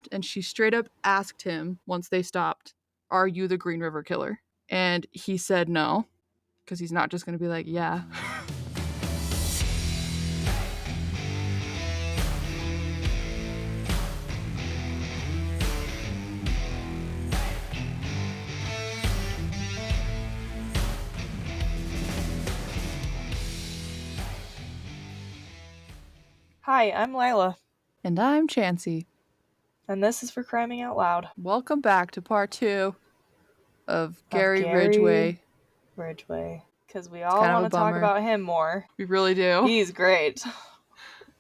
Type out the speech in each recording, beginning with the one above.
stopped, and she straight up asked him once they stopped, "Are you the Green River Killer?" And he said no, because he's not just going to be like, yeah. Hi, I'm Lila. And I'm Chansey. And this is for Criming Out Loud. Welcome back to part 2 of Gary Ridgway. Because we all want to talk about him more. We really do. He's great.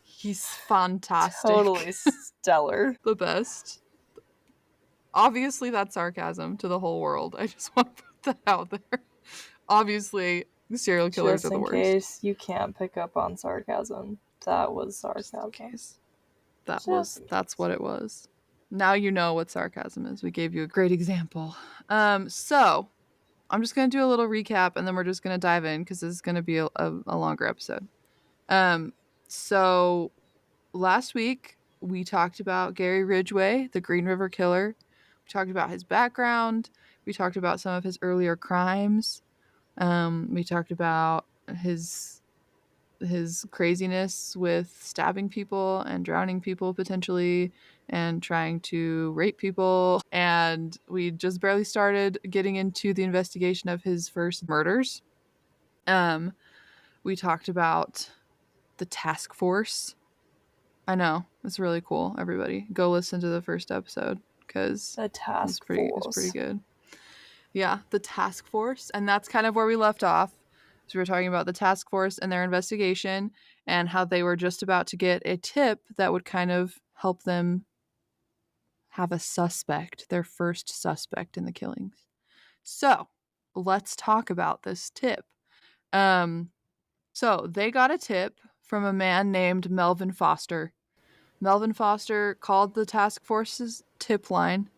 He's fantastic. Totally stellar. The best. Obviously, that's sarcasm to the whole world. I just want to put that out there. Obviously, the serial killers are the worst. Just in case you can't pick up on sarcasm. That was sarcasm. That's what it was. Now you know what sarcasm is. We gave you a great example. So I'm just going to do a little recap, and then we're just going to dive in because this is going to be a longer episode. So last week we talked about Gary Ridgway, the Green River Killer. We talked about his background. We talked about some of his earlier crimes. We talked about his craziness with stabbing people and drowning people potentially and trying to rape people. And we just barely started getting into the investigation of his first murders. We talked about the task force. I know, it's really cool. Everybody, go listen to the first episode because the task force was pretty good. Yeah, the task force, and that's kind of where we left off. So we were talking about the task force and their investigation and how they were just about to get a tip that would kind of help them have a suspect, their first suspect in the killings. So let's talk about this tip. So they got a tip from a man named Melvin Foster. Melvin Foster called the task force's tip line.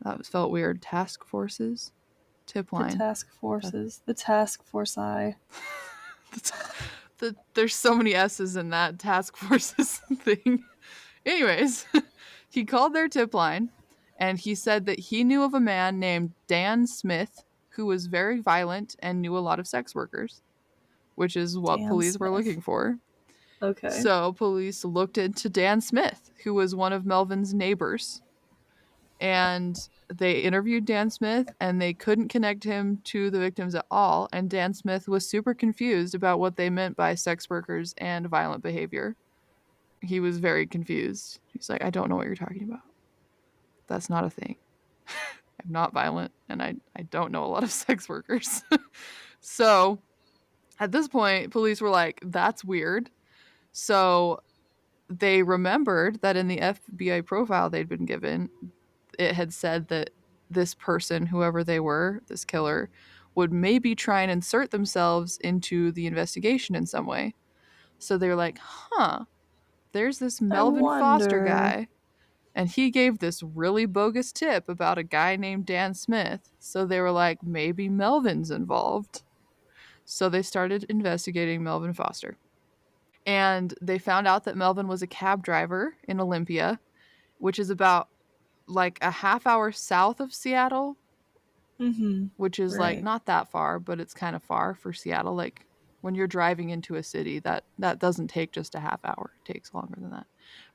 That felt weird. Task forces? Tip line. The task forces. The task force I. There's so many S's in that task forces thing. Anyways, he called their tip line, and he said that he knew of a man named Dan Smith who was very violent and knew a lot of sex workers, which is what police were looking for. Okay. So police looked into Dan Smith, who was one of Melvin's neighbors. And they interviewed Dan Smith, and they couldn't connect him to the victims at all. And Dan Smith was super confused about what they meant by sex workers and violent behavior. He was very confused. He's like, I don't know what you're talking about. That's not a thing. I'm not violent, and I don't know a lot of sex workers. So at this point, police were like, that's weird. So they remembered that in the FBI profile they'd been given, it had said that this person, whoever they were, this killer, would maybe try and insert themselves into the investigation in some way. So they're like, there's this Melvin Foster guy, and he gave this really bogus tip about a guy named Dan Smith. So they were like, maybe Melvin's involved. So they started investigating Melvin Foster. And they found out that Melvin was a cab driver in Olympia, which is about like a half hour south of Seattle, which is like not that far, but it's kind of far for Seattle. Like when you're driving into a city, that doesn't take just a half hour. It takes longer than that.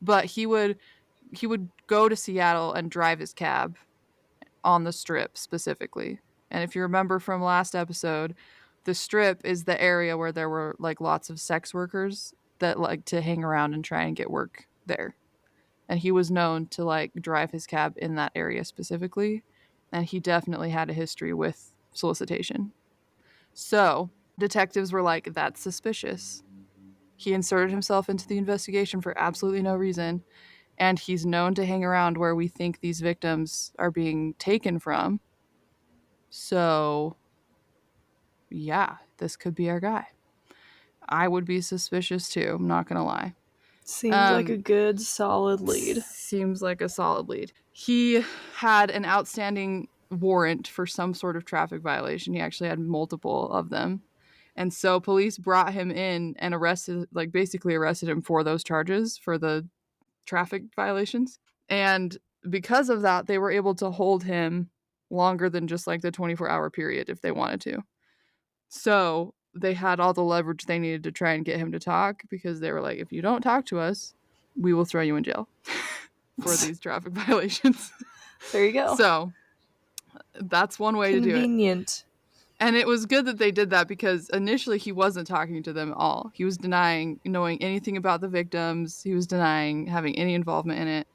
But he would go to Seattle and drive his cab on the Strip specifically. And if you remember from last episode, the Strip is the area where there were like lots of sex workers that like to hang around and try and get work there. And he was known to like drive his cab in that area specifically. And he definitely had a history with solicitation. So detectives were like, that's suspicious. He inserted himself into the investigation for absolutely no reason. And he's known to hang around where we think these victims are being taken from. So, yeah, this could be our guy. I would be suspicious too, I'm not going to lie. Seems like a good, solid lead. Seems like a solid lead. He had an outstanding warrant for some sort of traffic violation. He actually had multiple of them. And so police brought him in and basically arrested him for those charges, for the traffic violations. And because of that, they were able to hold him longer than just like the 24-hour period if they wanted to. So they had all the leverage they needed to try and get him to talk, because they were like, if you don't talk to us, we will throw you in jail for these traffic violations. There you go. So that's one way to do it. Convenient. And it was good that they did that, because initially he wasn't talking to them at all. He was denying knowing anything about the victims. He was denying having any involvement in it.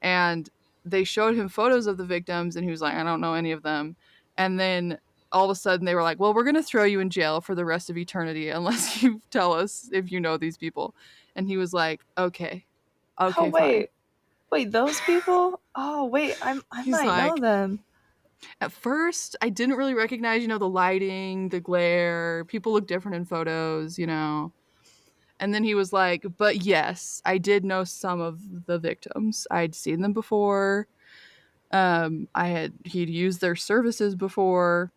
And they showed him photos of the victims, and he was like, I don't know any of them. And then all of a sudden they were like, well, we're going to throw you in jail for the rest of eternity unless you tell us if you know these people. And he was like, okay, Oh, fine. wait, those people? Oh, wait, I He's might like, know them. At first, I didn't really recognize, the lighting, the glare. People look different in photos, And then he was like, but yes, I did know some of the victims. I'd seen them before. He'd used their services before.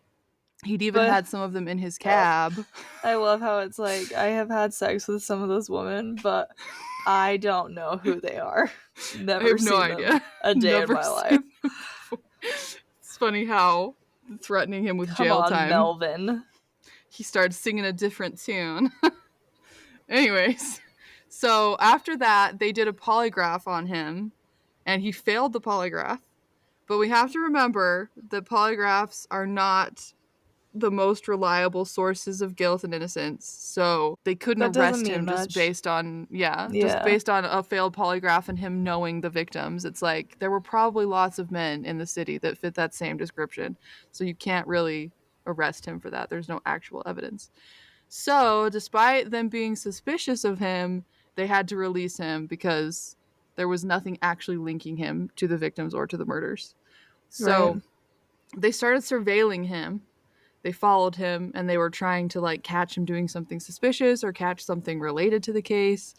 He'd even But had some of them in his cab. I love how it's like, I have had sex with some of those women, but I don't know who they are. Never I have seen no them idea. a day Never in my life. It's funny how threatening him with Come jail on, time. Melvin. He started singing a different tune. Anyways, so after that, they did a polygraph on him, and he failed the polygraph. But we have to remember that polygraphs are not the most reliable sources of guilt and innocence. So they couldn't That doesn't arrest mean him just much. based on, just Yeah. based on a failed polygraph and him knowing the victims. It's like there were probably lots of men in the city that fit that same description. So you can't really arrest him for that. There's no actual evidence. So despite them being suspicious of him, they had to release him because there was nothing actually linking him to the victims or to the murders. So Right. they started surveilling him. They followed him, and they were trying to like catch him doing something suspicious or catch something related to the case.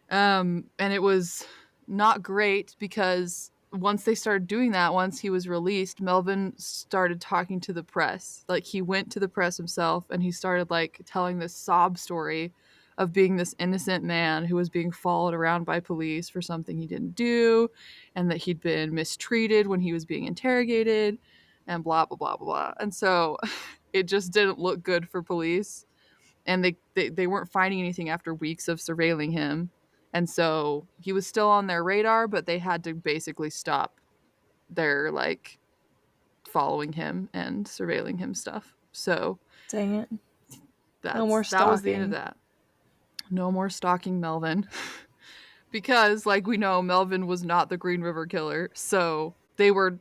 And it was not great, because once they started doing that, once he was released, Melvin started talking to the press. Like, he went to the press himself, and he started like telling this sob story of being this innocent man who was being followed around by police for something he didn't do, and that he'd been mistreated when he was being interrogated, and blah blah blah blah blah. And so it just didn't look good for police, and they weren't finding anything after weeks of surveilling him. And so he was still on their radar, but they had to basically stop their like following him and surveilling him stuff. So Dang it. that No more was the end of stalking. that. No more stalking Melvin. Because, like we know, Melvin was not the Green River Killer. So they were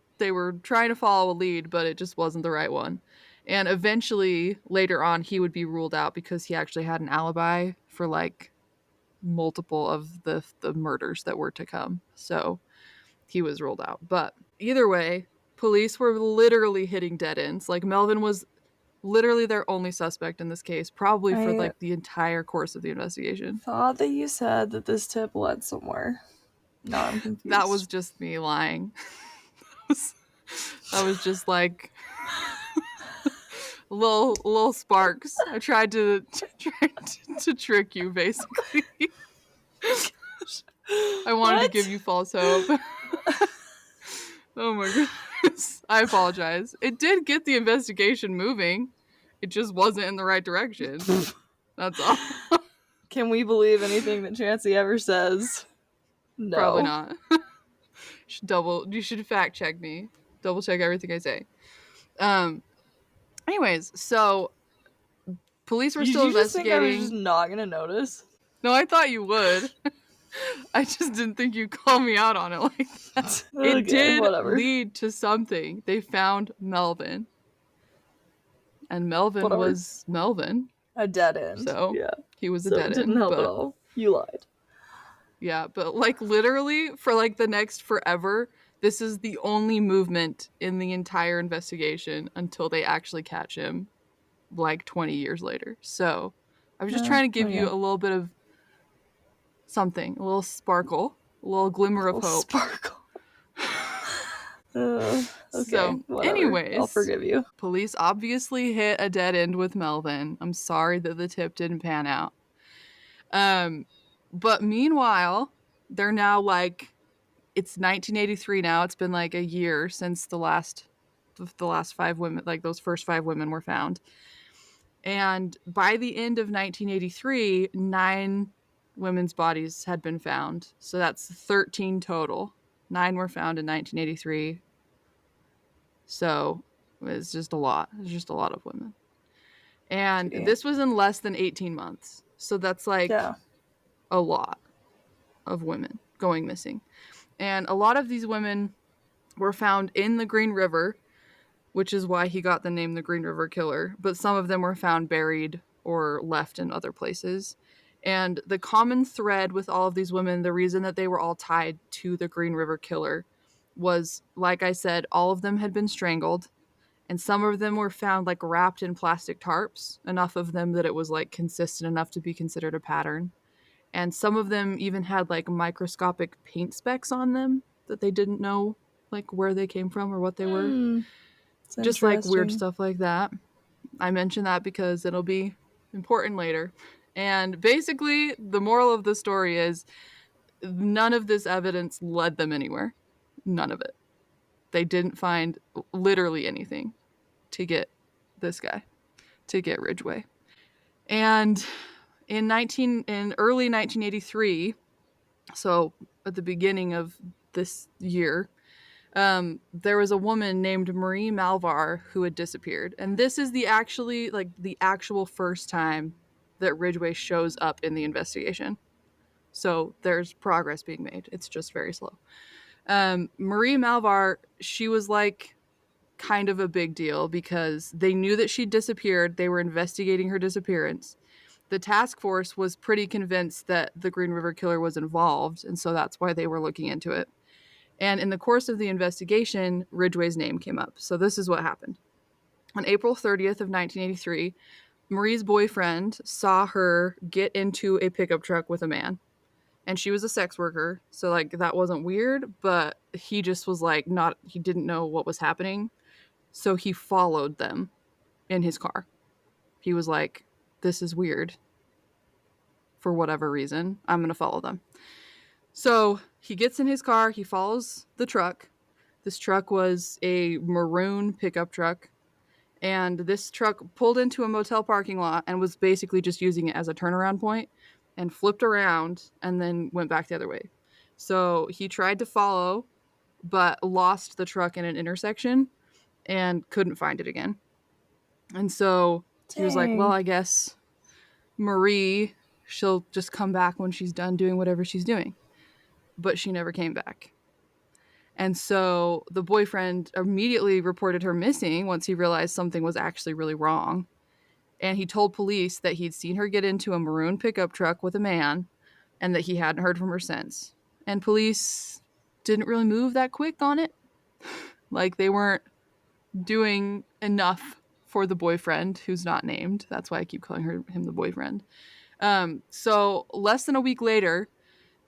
trying to follow a lead, but it just wasn't the right one. And eventually, later on, he would be ruled out because he actually had an alibi for like multiple of the murders that were to come. So he was ruled out. But either way, police were literally hitting dead ends. Like, Melvin was literally their only suspect in this case, probably for like the entire course of the investigation. Thought that you said that this tip led somewhere. Now I'm confused. That was just me lying. That was just like little sparks. I tried to trick you, basically. I wanted to give you false hope. Oh my goodness. I apologize. It did get the investigation moving. It just wasn't in the right direction. That's all. Can we believe anything that Chancey ever says? No. Probably not. You should fact check me. Double check everything I say. Anyways, so police were still investigating. Did you just think I was just not gonna notice? No, I thought you would. I just didn't think you'd call me out on it like that. It did lead to something. They found Melvin. And Melvin was Melvin. A dead end. So yeah. He was a dead end. Didn't help at all. You lied. Yeah, but like literally for like the next forever, this is the only movement in the entire investigation until they actually catch him like 20 years later. So I was just trying to give you a little bit of something, a little sparkle, a little glimmer of hope. Sparkle. Okay, so, whatever. anyways, I'll forgive you. Police obviously hit a dead end with Melvin. I'm sorry that the tip didn't pan out. But meanwhile, they're now like it's 1983 now. It's been like a year since the last 5 women, like those first 5 women were found. And by the end of 1983, 9 women's bodies had been found. So that's 13 total. 9 were found in 1983. So it's just a lot. It's just a lot of women. And Gee. this was in less than 18 months. So that's like Yeah. a lot of women going missing. And a lot of these women were found in the Green River, which is why he got the name the Green River Killer. But some of them were found buried or left in other places. And the common thread with all of these women, the reason that they were all tied to the Green River Killer was, like I said, all of them had been strangled. And some of them were found like wrapped in plastic tarps, enough of them that it was like consistent enough to be considered a pattern. And some of them even had like microscopic paint specks on them that they didn't know like where they came from or what they were. It's Just like weird interesting. stuff like that. I mention that because it'll be important later. And basically, the moral of the story is none of this evidence led them anywhere. None of it. They didn't find literally anything to get this guy, to get Ridgway. And in early 1983, so at the beginning of this year, there was a woman named Marie Malvar who had disappeared, and this is the actual first time that Ridgway shows up in the investigation. So there's progress being made. It's just very slow. Marie Malvar, she was like kind of a big deal because they knew that she'd disappeared. They were investigating her disappearance. The task force was pretty convinced that the Green River Killer was involved, and so that's why they were looking into it. And in the course of the investigation, Ridgway's name came up. So this is what happened. On April 30th of 1983, Marie's boyfriend saw her get into a pickup truck with a man. And she was a sex worker, so like that wasn't weird, but he just was like he didn't know what was happening. So he followed them in his car. He was like, this is weird. For whatever reason, I'm going to follow them. So he gets in his car, he follows the truck. This truck was a maroon pickup truck. And this truck pulled into a motel parking lot and was basically just using it as a turnaround point and flipped around and then went back the other way. So he tried to follow, but lost the truck in an intersection and couldn't find it again. And so he was like, well, Dang. I guess Marie, she'll just come back when she's done doing whatever she's doing. But she never came back. And so the boyfriend immediately reported her missing once he realized something was actually really wrong. And he told police that he'd seen her get into a maroon pickup truck with a man and that he hadn't heard from her since. And police didn't really move that quick on it. Like they weren't doing enough for the boyfriend who's not named. That's why I keep calling him the boyfriend. So less than a week later,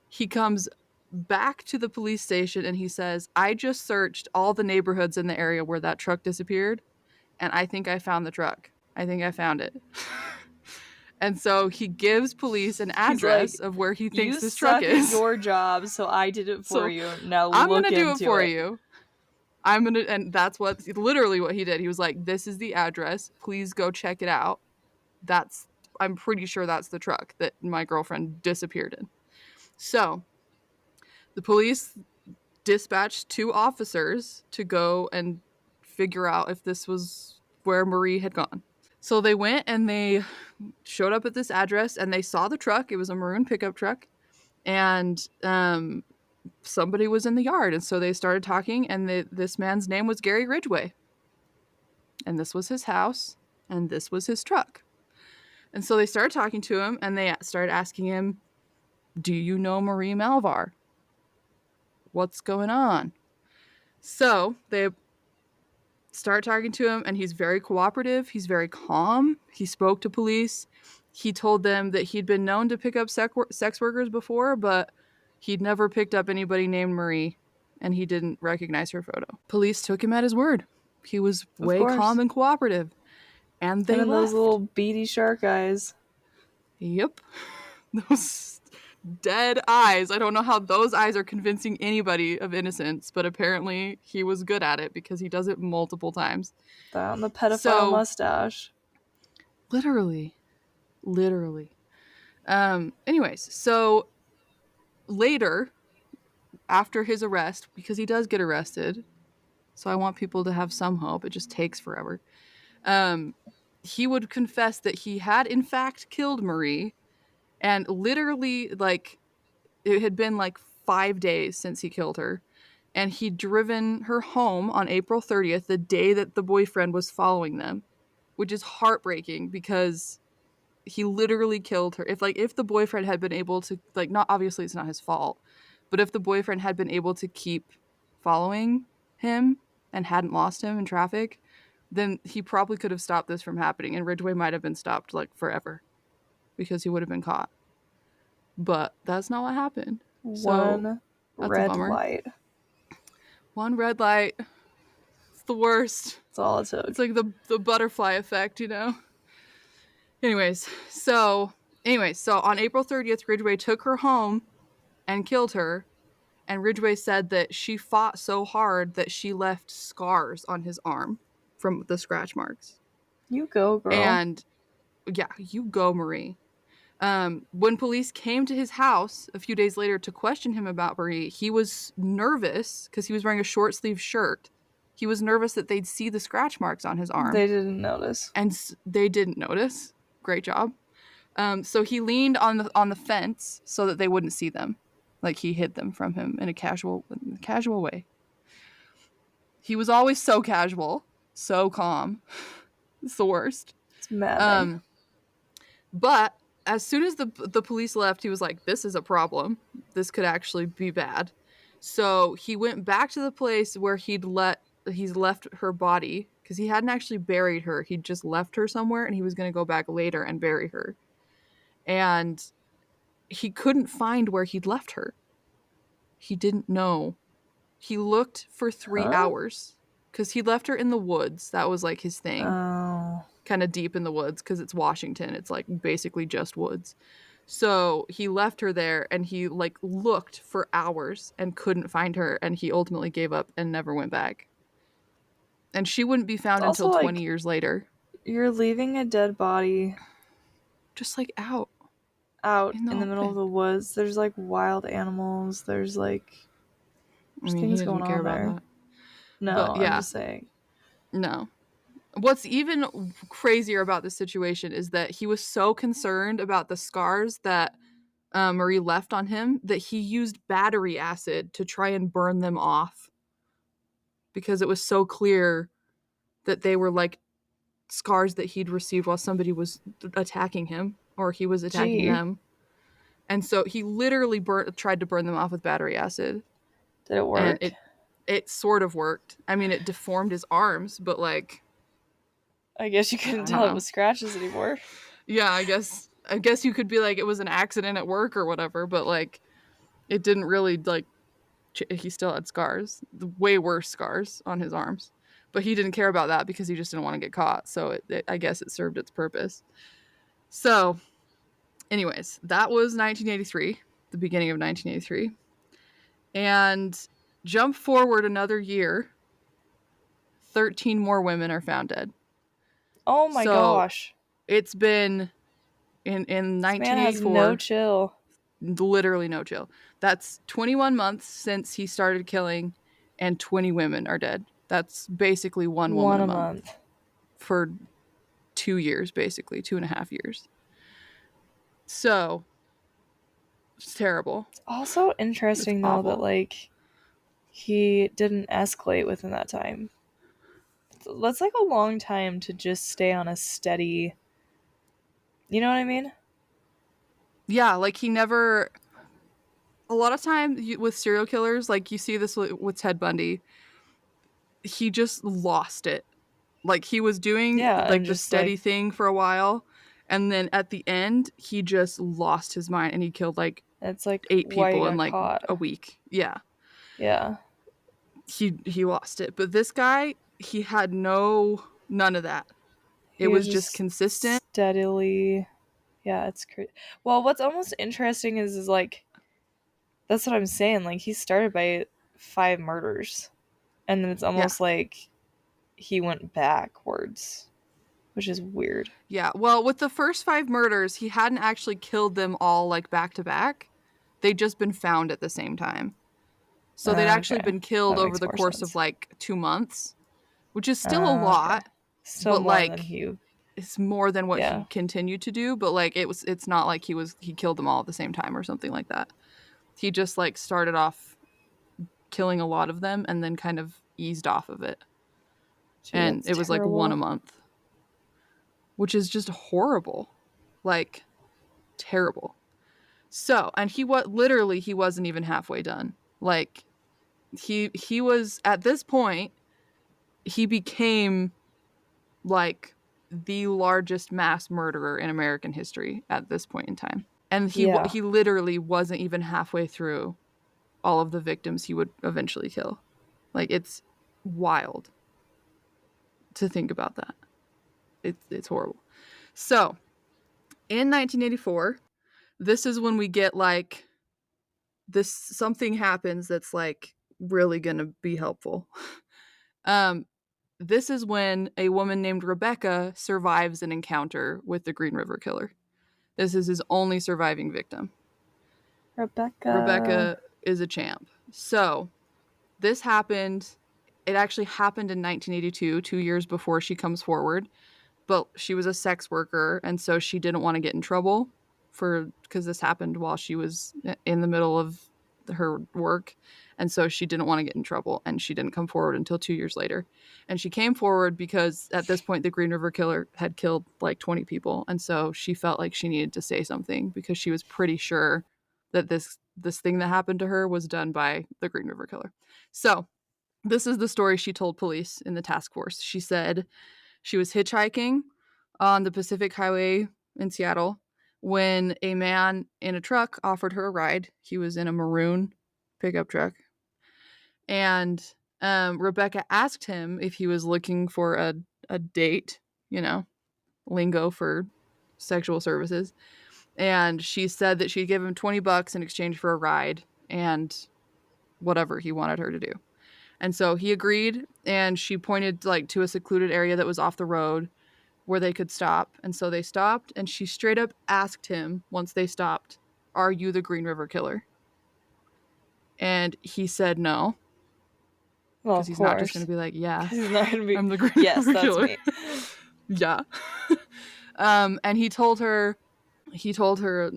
he comes back to the police station and he says, I just searched all the neighborhoods in the area where that truck disappeared, and I think I found the truck. I think I found it. And so he gives police an He's like, address of where he thinks you this truck suck is. at your job, so I did it for So you. Now I'm going look to do it into for it. you. And that's literally what he did. He was like, this is the address. Please go check it out. I'm pretty sure that's the truck that my girlfriend disappeared in. So the police dispatched 2 officers to go and figure out if this was where Marie had gone. So they went and they showed up at this address and they saw the truck. It was a maroon pickup truck. And somebody was in the yard. And so they started talking, and this man's name was Gary Ridgway. And this was his house, and this was his truck. And so they started talking to him, and they started asking him, do you know Marie Malvar? What's going on? So they start talking to him, and he's very cooperative. He's very calm. He spoke to police. He told them that he'd been known to pick up sex workers before, but he'd never picked up anybody named Marie, and he didn't recognize her photo. Police took him at his word. He was Of way calm course. and cooperative, and they And then left. those little beady shark eyes. Yep. Those dead eyes. I don't know how those eyes are convincing anybody of innocence, but apparently he was good at it because he does it multiple times. That and the pedophile So, mustache. literally. Anyways, so later, after his arrest, because he does get arrested, so I want people to have some hope. It just takes forever. He would confess that he had in fact killed Marie, and literally, like, it had been like 5 days since he killed her, and he'd driven her home on April 30th, the day that the boyfriend was following them, which is heartbreaking because he literally killed her. If the boyfriend had been able to, like, not obviously it's not his fault, but if the boyfriend had been able to keep following him and hadn't lost him in traffic, then he probably could have stopped this from happening, and Ridgway might have been stopped like forever because he would have been caught. But that's not what happened. So One that's a red bummer. light. One red light. It's the worst. That's all it took. It's like the butterfly effect, you know? Anyways, so on April 30th, Ridgway took her home and killed her. And Ridgway said that she fought so hard that she left scars on his arm from the scratch marks. You go, girl. And yeah, you go, Marie. When police came to his house a few days later to question him about Marie, he was nervous because he was wearing a short sleeve shirt. He was nervous that they'd see the scratch marks on his arm. They didn't notice. And they didn't notice. Great job. So he leaned on the fence so that they wouldn't see them. Like, he hid them from him in a casual way. He was always so casual, so calm. It's the worst. It's maddening. But as soon as the police left, he was like, this is a problem. This could actually be bad. So he went back to the place where he's left her body, because he hadn't actually buried her. He'd just left her somewhere, and he was going to go back later and bury her. And he couldn't find where he'd left her. He didn't know. He looked for 3 hours because he left her in the woods. That was like his thing. Oh. Kind of deep in the woods because it's Washington. It's like basically just woods. So he left her there, and he like looked for hours and couldn't find her, and he ultimately gave up and never went back. And she wouldn't be found until 20 years later. You're leaving a dead body just like out in the middle of the woods. There's like wild animals. There's like things going on there. No, yeah. I'm just saying. No. What's even crazier about this situation is that he was so concerned about the scars that Marie left on him that he used battery acid to try and burn them off, because it was so clear that they were like scars that he'd received while somebody was attacking him, or he was attacking them. And so he literally tried to burn them off with battery acid. Did it work? And it sort of worked. I mean, it deformed his arms, but like, I guess you couldn't tell it was scratches anymore. Yeah, I guess you could be like, it was an accident at work or whatever, but like, it didn't really like, he still had scars, way worse scars on his arms, but he didn't care about that because he just didn't want to get caught. So I guess it served its purpose. So anyways, that was 1983, the beginning of 1983. And jump forward another year, 13 more women are found dead. Oh my gosh. It's been in 1984. Man has no chill. Literally no chill. That's 21 months since he started killing, and 20 women are dead. That's basically one woman a month. For 2 years, basically 2.5 years. So it's terrible. It's also interesting though that like he didn't escalate within that time. That's like a long time to just stay on a steady, you know what I mean? Yeah, like he never, a lot of time with serial killers, like you see this with Ted Bundy, he just lost it. Like he was doing like the steady thing for a while, and then at the end he just lost his mind and he killed like it's like 8 people in like a week. Yeah. He lost it. But this guy, he had none of that. It was just consistent. Steadily. Yeah, it's crazy. Well, what's almost interesting is like, that's what I'm saying. Like, he started by 5 murders, and then it's Yeah. almost like he went backwards, which is weird. Yeah. Well, with the first 5 murders, he hadn't actually killed them all like back to back. They'd just been found at the same time. So they'd actually Okay, been killed that over makes the more course of sense. like 2 months, which is still a Okay, lot, still but more than like he. it's more than what Yeah, he continued to do, but like it's not like he killed them all at the same time or something like that. He just like started off killing a lot of them and then kind of eased off of it. gee, And that's it was like one a terrible. month, which is just horrible. Like terrible. So, and literally he wasn't even halfway done. Like he was at this point he became like the largest mass murderer in American history at this point in time. And Yeah, he literally wasn't even halfway through all of the victims he would eventually kill. Like it's wild to think about that. It's horrible. So, in 1984, this is when we get like this something happens that's like really going to be helpful. Um this is when a woman named Rebecca survives an encounter with the Green River Killer. This is his only surviving victim. Rebecca. Rebecca is a champ. So, this happened. It actually happened in 1982, 2 years before she comes forward. But she was a sex worker, and so she didn't want to get in trouble because this happened while she was in the middle of her work, and so she didn't want to get in trouble, and she didn't come forward until 2 years later. And she came forward because at this point the Green River Killer had killed like 20 people, and so she felt like she needed to say something because she was pretty sure that this thing that happened to her was done by the Green River Killer. So this is the story she told police in the task force. She said she was hitchhiking on the Pacific Highway in Seattle when a man in a truck offered her a ride. He was in a maroon pickup truck. And Rebecca asked him if he was looking for a date, lingo for sexual services. And she said that she'd give him $20 in exchange for a ride and whatever he wanted her to do. And so he agreed, and she pointed like to a secluded area that was off the road where they could stop. And so they stopped, and she straight up asked him once they stopped, "Are you the Green River Killer?" And he said no, Well, because of he's not just going course. to be like, "Yeah, He's not gonna be. I'm the Green Yes, River that's Killer." me. Yeah. And he told her,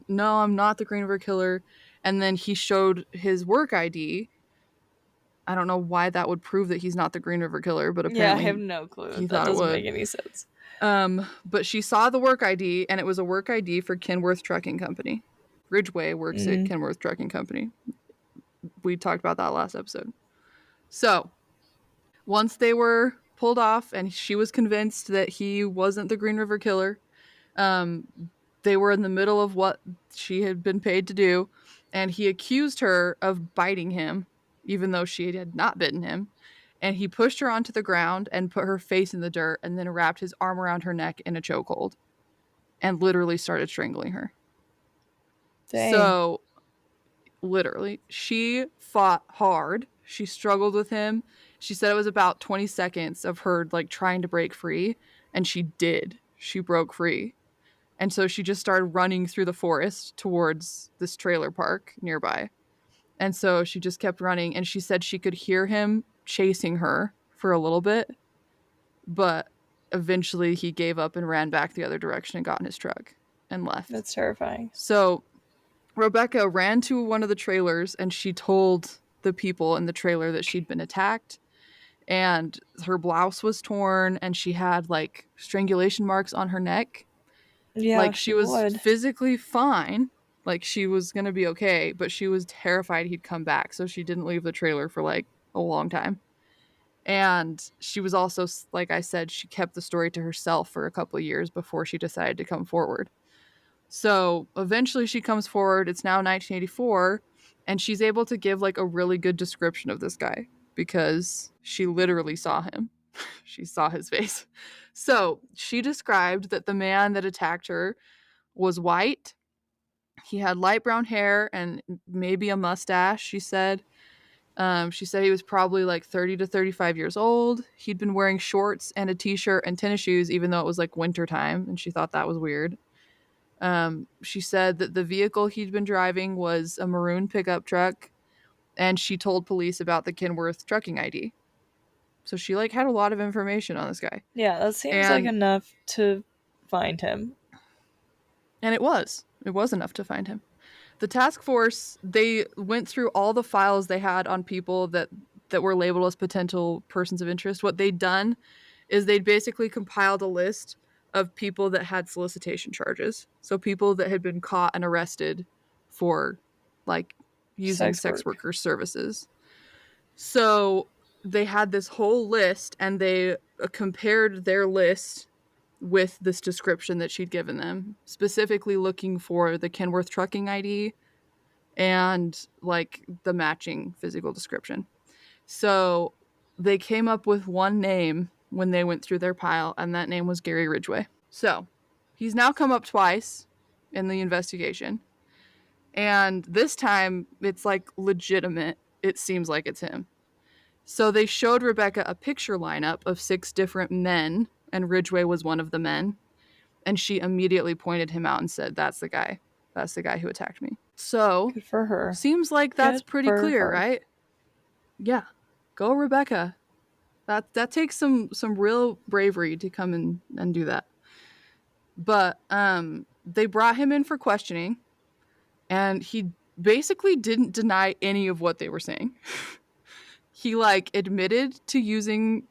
"No, I'm not the Green River Killer." And then he showed his work ID. I don't know why that would prove that he's not the Green River Killer, but Yeah, I apparently have no clue. he That thought it doesn't make would. any sense. But she saw the work ID, and it was a work ID for Kenworth Trucking Company. Ridgway works at Mm. Kenworth Trucking Company. We talked about that last episode. So, once they were pulled off and she was convinced that he wasn't the Green River Killer, um, they were in the middle of what she had been paid to do, and he accused her of biting him, even though she had not bitten him. And he pushed her onto the ground and put her face in the dirt and then wrapped his arm around her neck in a chokehold and literally started strangling her. Dang. So, literally, she fought hard. She struggled with him. She said it was about 20 seconds of her like trying to break free, and she did. She broke free. And so she just started running through the forest towards this trailer park nearby. And so she just kept running, and she said she could hear him chasing her for a little bit, but eventually he gave up and ran back the other direction and got in his truck and left. That's terrifying. So Rebecca ran to one of the trailers and she told the people in the trailer that she'd been attacked, and her blouse was torn and she had like strangulation marks on her neck. Yeah, Like she she was would. physically fine, like she was going to be okay, but she was terrified he'd come back, so she didn't leave the trailer for like a long time. And she was also, like I said, she kept the story to herself for a couple of years before she decided to come forward. So eventually she comes forward. It's now 1984, and she's able to give like a really good description of this guy because she literally saw him. She saw his face. So she described that the man that attacked her was white. He had light brown hair and maybe a mustache, she said. She said he was probably like 30 to 35 years old. He'd been wearing shorts and a t-shirt and tennis shoes, even though it was like winter time, and she thought that was weird. She said that the vehicle he'd been driving was a maroon pickup truck, and she told police about the Kenworth trucking ID. So she like had a lot of information on this guy. Yeah, that seems like And enough to find him. it was enough to find him. The task force, they went through all the files they had on people that were labeled as potential persons of interest. What they'd done is they'd basically compiled a list of people that had solicitation charges. So people that had been caught and arrested for like using sex worker services. So they had this whole list, and they compared their list with this description that she'd given them, specifically looking for the Kenworth trucking ID and like the matching physical description. So they came up with one name when they went through their pile, and that name was Gary Ridgway. So he's now come up twice in the investigation, and this time it's like legitimate. It seems like it's him. So they showed Rebecca a picture lineup of 6 different men, and Ridgway was one of the men. And she immediately pointed him out and said, "That's the guy. That's the guy who attacked me." So good for her. Seems like that's pretty clear, right? Yeah. Go Rebecca. That takes some real bravery to come in and do that. But they brought him in for questioning, and he basically didn't deny any of what they were saying. He like admitted to using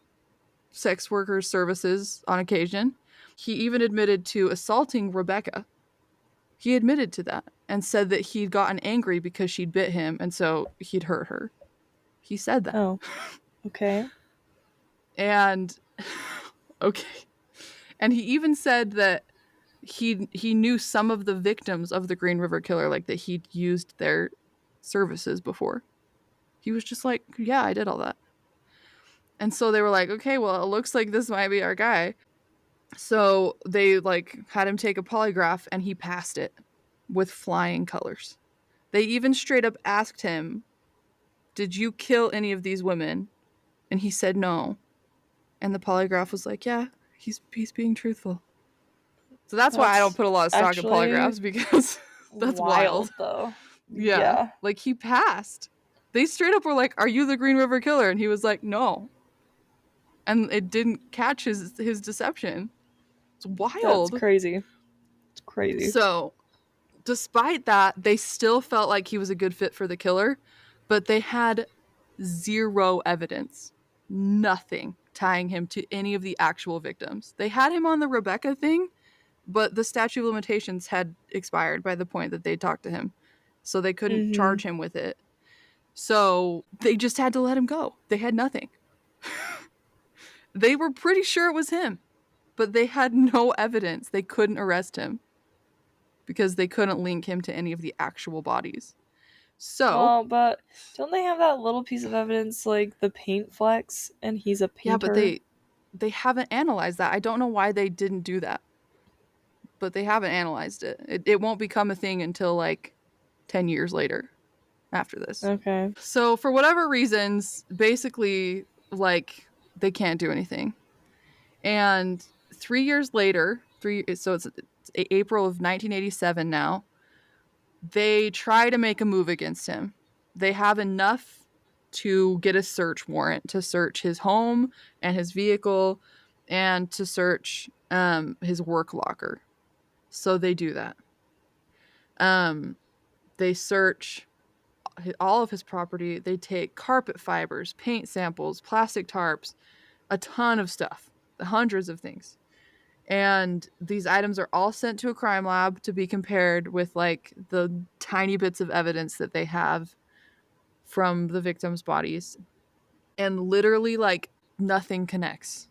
sex workers' services on occasion. He even admitted to assaulting Rebecca. He admitted to that and said that he'd gotten angry because she'd bit him, and so he'd hurt her. He said that. Oh, okay. And okay. And he even said that he knew some of the victims of the Green River Killer, like that he'd used their services before. He was just like, yeah, I did all that. And so they were like, okay, well, it looks like this might be our guy. So they like had him take a polygraph, and he passed it with flying colors. They even straight up asked him, "Did you kill any of these women?" And he said no. And the polygraph was like, yeah, he's being truthful. So that's why I don't put a lot of stock in polygraphs, because that's wild. Though. Yeah. Like he passed. They straight up were like, "Are you the Green River Killer?" And he was like, "No." And it didn't catch his deception. It's wild. That's crazy. It's crazy. So, despite that, they still felt like he was a good fit for the killer, but they had zero evidence. Nothing tying him to any of the actual victims. They had him on the Rebecca thing, but the statute of limitations had expired by the point that they talked to him. So they couldn't charge him with it. So they just had to let him go. They had nothing. They were pretty sure it was him, but they had no evidence. They couldn't arrest him because they couldn't link him to any of the actual bodies. So, well, but don't they have that little piece of evidence, like the paint flecks, and he's a painter? Yeah, but they haven't analyzed that. I don't know why they didn't do that, but they haven't analyzed it. It won't become a thing until like 10 years later after this. Okay. So for whatever reasons, basically, like, they can't do anything. And 3 years later, so it's April of 1987 now, they try to make a move against him. They have enough to get a search warrant to search his home and his vehicle and to search his work locker. So they do that. They search all of his property. They take carpet fibers, paint samples, plastic tarps, a ton of stuff, hundreds of things. And these items are all sent to a crime lab to be compared with like the tiny bits of evidence that they have from the victims' bodies. And literally like nothing connects.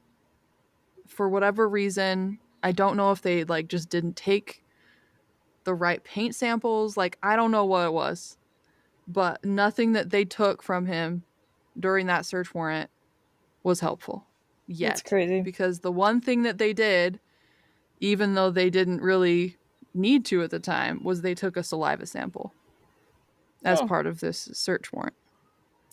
For whatever reason, I don't know if they like just didn't take the right paint samples. Like, I don't know what it was. But nothing that they took from him during that search warrant was helpful yet. That's crazy. Because the one thing that they did, even though they didn't really need to at the time was they took a saliva sample as part of this search warrant.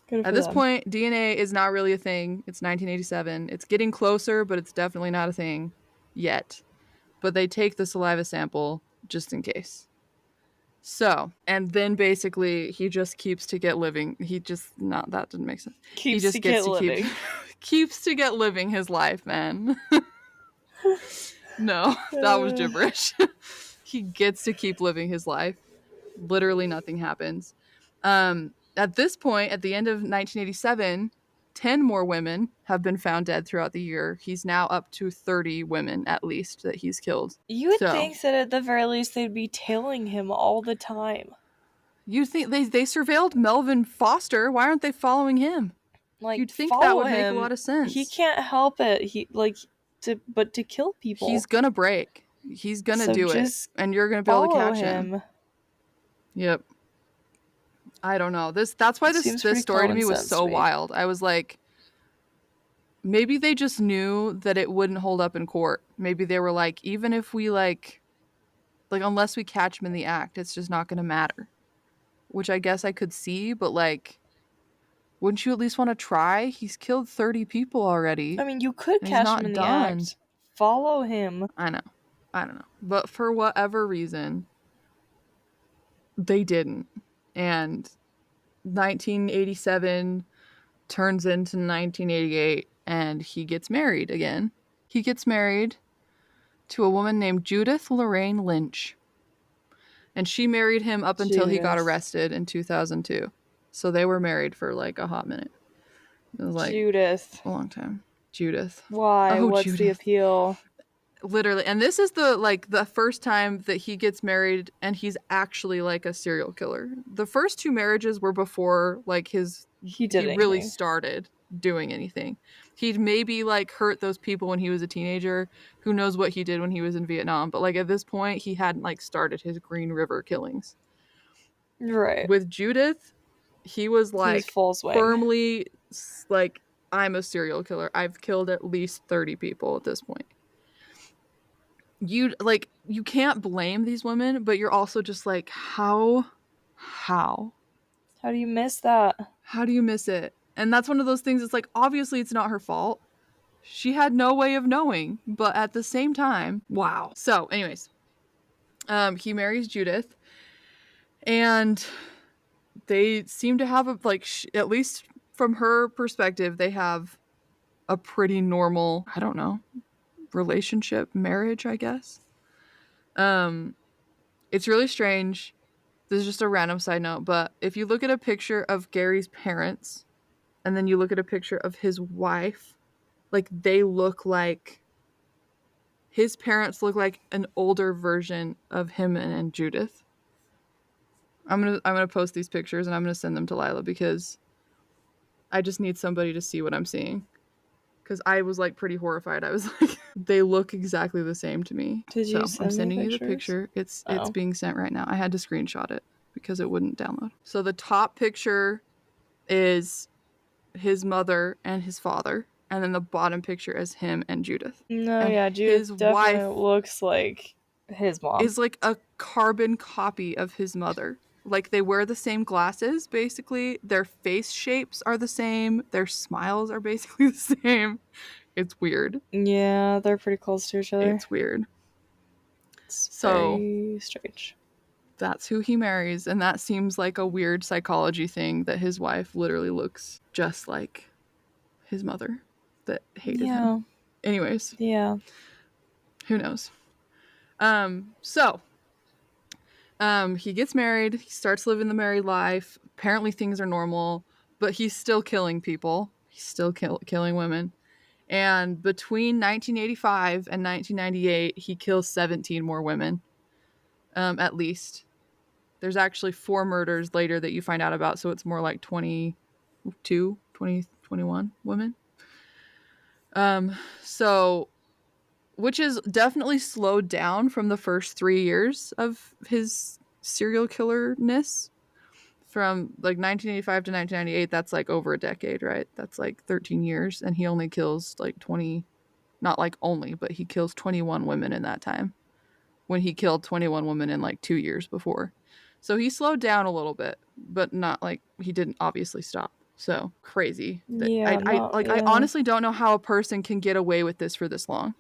Good At for this them. point, DNA is not really a thing. It's 1987. It's getting closer, but it's definitely not a thing yet. But they take the saliva sample just in case. So, and then basically he just keeps to get living. He just, not, that didn't make sense. He Keeps just to gets get to living. keeps to get living his life, man. No, that was gibberish. He gets to keep living his life. Literally nothing happens. At this point, at the end of 1987, 10 more women have been found dead throughout the year. He's now up to 30 women at least that he's killed. You would think that at the very least they'd be tailing him all the time. You think they surveilled Melvin Foster? Why aren't they following him? Like, you'd think that would make a lot of sense. He can't help it. But to kill people. He's gonna break. He's gonna do it, and you're gonna be able to catch him. Yep. I don't know. That's why this story to me was so wild. I was like, maybe they just knew that it wouldn't hold up in court. Maybe they were like, even if we like unless we catch him in the act, it's just not gonna matter. Which I guess I could see, but like, wouldn't you at least want to try? He's killed 30 people already. I mean, you could catch him in the act. Follow him. I know. I don't know. But for whatever reason, they didn't. And 1987 turns into 1988, and he gets married again. He gets married to a woman named Judith Lorraine Lynch. And she married him up until he got arrested in 2002. So they were married for like a hot minute. It was like Judith. A long time. Judith. Why? What's Judith. The appeal? Literally. And this is the first time that he gets married and he's actually like a serial killer. The first two marriages were before like he really started doing anything. He'd maybe like hurt those people when he was a teenager. Who knows what he did when he was in Vietnam. But like at this point he hadn't like started his Green River killings. Right. With Judith, he was like firmly like, I'm a serial killer. I've killed at least 30 people at this point. You can't blame these women, but you're also just like, how do you miss that? How do you miss it? And that's one of those things. It's like, obviously it's not her fault. She had no way of knowing, but at the same time, wow. So anyways, he marries Judith, and they seem to have at least from her perspective, they have a pretty normal, I don't know, relationship, marriage, I guess. It's really strange. This is just a random side note, but if you look at a picture of Gary's parents and then you look at a picture of his wife, like they look like, his parents look like an older version of him and Judith. I'm gonna post these pictures and I'm gonna send them to Lila because I just need somebody to see what I'm seeing. Because I was like pretty horrified. I was like, they look exactly the same to me. I'm sending you the picture. It's being sent right now. I had to screenshot it because it wouldn't download. So the top picture is his mother and his father, and then the bottom picture is him and Judith. No, and yeah, Judith definitely looks like his mom. Is like a carbon copy of his mother. Like, they wear the same glasses, basically. Their face shapes are the same. Their smiles are basically the same. It's weird. Yeah, they're pretty close to each other. It's weird. It's very strange. That's who he marries, and that seems like a weird psychology thing that his wife literally looks just like his mother that hated him. Anyways. Yeah. Who knows? He gets married. He starts living the married life. Apparently things are normal, but he's still killing people. He's still killing women. And between 1985 and 1998, he kills 17 more women, at least. There's actually 4 murders later that you find out about, so it's more like 21 women. Which is definitely slowed down from the first 3 years of his serial killerness. From like 1985 to 1998, that's like over a decade, right? That's like 13 years, and he only kills like 20, not like only, but he kills 21 women in that time, when he killed 21 women in like 2 years before. So he slowed down a little bit, but not like he didn't obviously stop. So crazy. That Yeah, I yeah. honestly don't know how a person can get away with this for this long.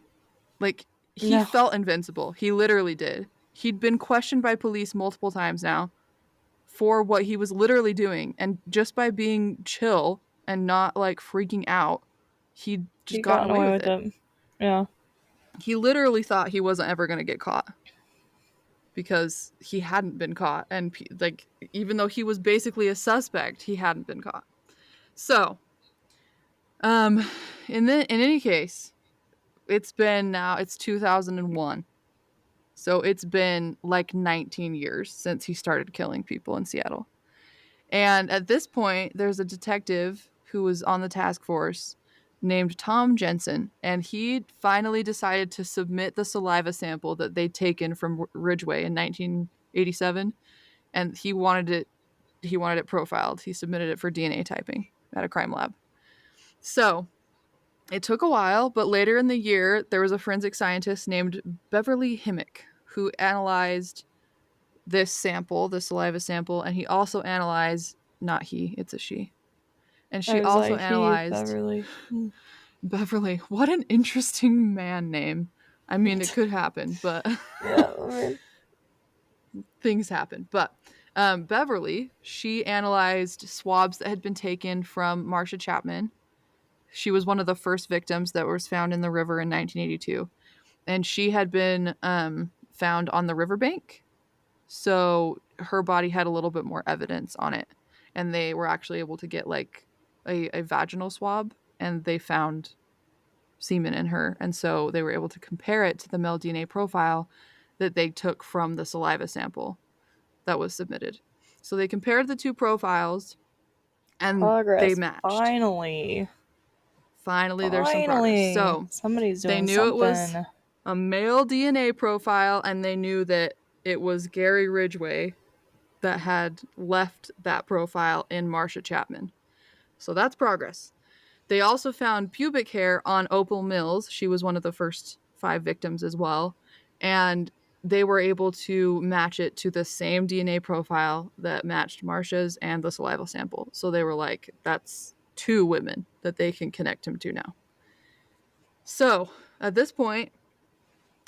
Like he No. felt invincible. He literally did. He'd been questioned by police multiple times now for what he was literally doing, and just by being chill and not like freaking out, he'd just He gotten gotten away away with with it. it. Yeah. He literally thought he wasn't ever going to get caught because he hadn't been caught, and like even though he was basically a suspect, he hadn't been caught. So, um in any case, it's 2001. So it's been like 19 years since he started killing people in Seattle. And at this point, there's a detective who was on the task force named Tom Jensen, and he finally decided to submit the saliva sample that they'd taken from Ridgway in 1987, and he wanted it profiled. He submitted it for DNA typing at a crime lab. So, it took a while, but later in the year, there was a forensic scientist named Beverly Himmick who analyzed this sample, the saliva sample, and he also analyzed, not he, it's a she. And she I was also like, he, analyzed Beverly. Beverly. What an interesting man name. I mean, it could happen, but Yeah, I mean, things happen. But Beverly, she analyzed swabs that had been taken from Marcia Chapman. She was one of the first victims that was found in the river in 1982. And she had been found on the riverbank. So her body had a little bit more evidence on it. And they were actually able to get like a vaginal swab, and they found semen in her. And so they were able to compare it to the male DNA profile that they took from the saliva sample that was submitted. So they compared the two profiles and they progress. matched. Finally. Finally, there's some progress. Finally. So Somebody's they doing knew it was something. a male DNA profile, and they knew that it was Gary Ridgway that had left that profile in Marcia Chapman. So that's progress. They also found pubic hair on Opal Mills. She was one of the first 5 victims as well. And they were able to match it to the same DNA profile that matched Marcia's and the saliva sample. So they were like, that's 2 women that they can connect him to now. So at this point,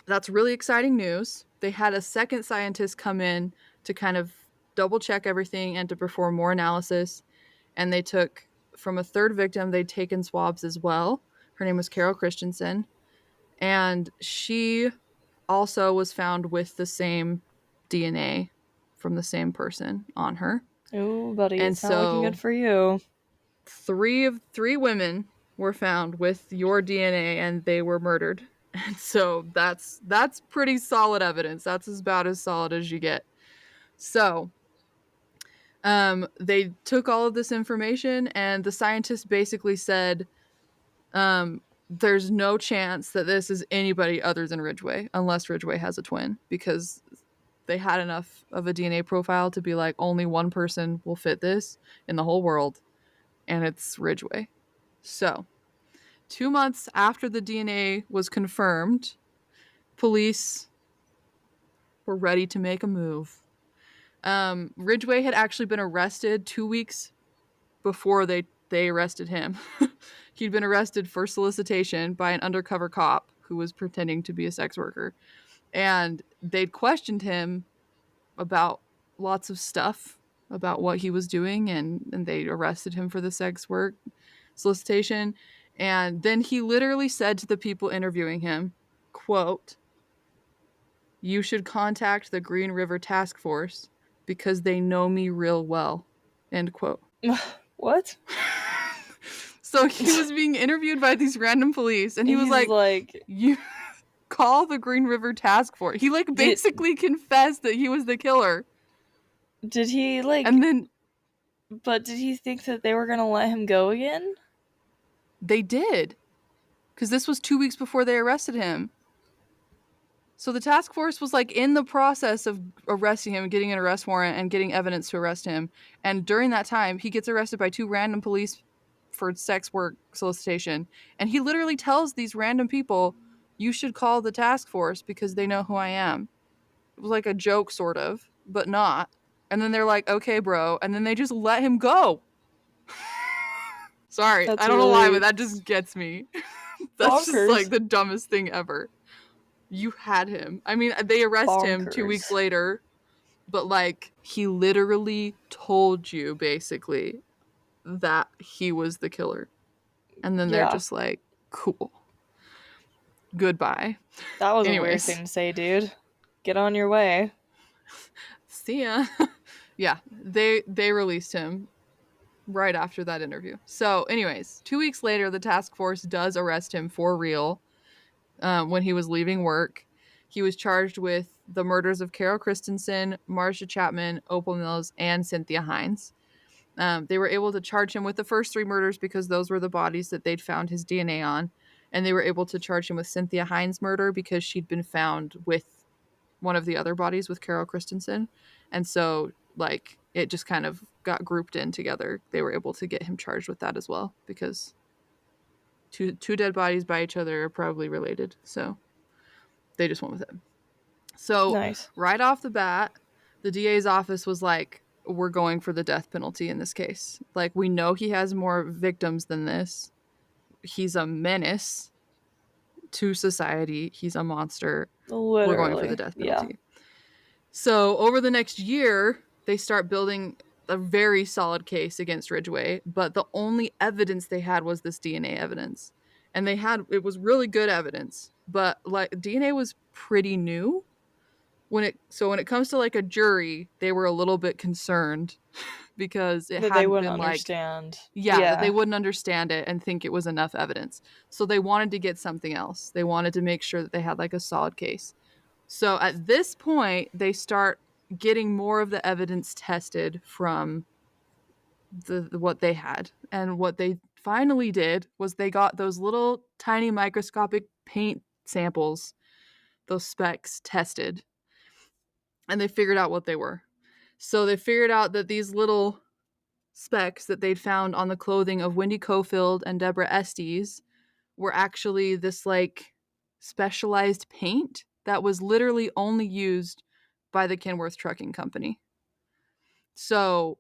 that's really exciting news. They had a second scientist come in to kind of double check everything and to perform more analysis. And they took from a third victim, they'd taken swabs as well. Her name was Carol Christensen. And she also was found with the same DNA from the same person on her. Ooh, buddy, And it's not looking good so for you. 3 women were found with your DNA, and they were murdered. And so that's pretty solid evidence. That's about as solid as you get. So they took all of this information, and the scientists basically said, there's no chance that this is anybody other than Ridgway, unless Ridgway has a twin, because they had enough of a DNA profile to be like, only one person will fit this in the whole world, and it's Ridgway. So 2 months after the DNA was confirmed, police were ready to make a move. Ridgway had actually been arrested 2 weeks before they arrested him. He'd been arrested for solicitation by an undercover cop who was pretending to be a sex worker. And they'd questioned him about lots of stuff about what he was doing, and they arrested him for the sex work solicitation. And then he literally said to the people interviewing him, quote, "You should contact the Green River Task Force because they know me real well," end quote. What? So he was being interviewed by these random police, and he was He's like, "You call the Green River Task Force." He like basically confessed that he was the killer. Did he like? And then But did he think that they were gonna let him go again? they did, because this was 2 weeks before they arrested him. So the task force was like in the process of arresting him, getting an arrest warrant, and getting evidence to arrest him. And during that time, he gets arrested by 2 random police for sex work solicitation. And he literally tells these random people, "You should call the task force because they know who I am." was like a joke, sort of, but not. And then they're like, okay, bro. And then they just let him go. Sorry, That's I don't know why, really but that just gets me. That's just like bonkers. the dumbest thing ever. You had him. I mean, they arrest him 2 weeks Bonkers. later, but like he literally told you basically that he was the killer. And then they're Yeah. just like, cool. Goodbye. That was a weird Anyways, thing to say, dude. Get on your way. see ya. Yeah, they released him right after that interview. So, anyways, 2 weeks later, the task force does arrest him for real. When he was leaving work, he was charged with the murders of Carol Christensen, Marcia Chapman, Opal Mills, and Cynthia Hines. They were able to charge him with the first 3 murders because those were the bodies that they'd found his DNA on. And they were able to charge him with Cynthia Hines' murder because she'd been found with one of the other bodies with Carol Christensen. And so, like, it just kind of got grouped in together. They were able to get him charged with that as well because two dead bodies by each other are probably related. So they just went with it. So Nice. right off the bat, the DA's office was like, we're going for the death penalty in this case. Like, we know he has more victims than this. He's a menace to society. He's a monster. We're going for the Literally. death Yeah. penalty. So over the next year, they start building a very solid case against Ridgway, but the only evidence they had was this DNA evidence. And it was really good evidence, but like DNA was pretty new. When it comes to like a jury, they were a little bit concerned because it That they hadn't wouldn't been like, understand. yeah, that they Yeah. wouldn't understand it and think it was enough evidence. So they wanted to get something else. They wanted to make sure that they had like a solid case. So at this point, they start getting more of the evidence tested from what they had. And what they finally did was they got those little tiny microscopic paint samples, those specks tested, and they figured out what they were. So they figured out that these little specks that they'd found on the clothing of Wendy Cofield and Deborah Estes were actually this like specialized paint that was literally only used by the Kenworth Trucking Company. So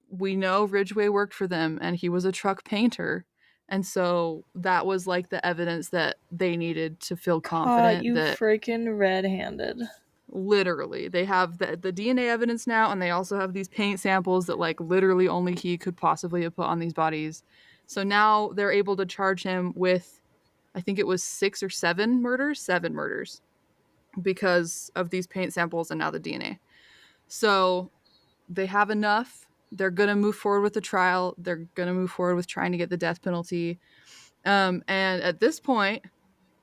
we know Ridgway worked for them and he was a truck painter. And so that was like the evidence that they needed to feel Caught confident you that freaking red-handed. literally they have the DNA evidence now, and they also have these paint samples that like literally only he could possibly have put on these bodies. So now they're able to charge him with, I think it was 7 murders because of these paint samples and now the DNA. So they have enough. They're going to move forward with the trial. They're going to move forward with trying to get the death penalty. And at this point,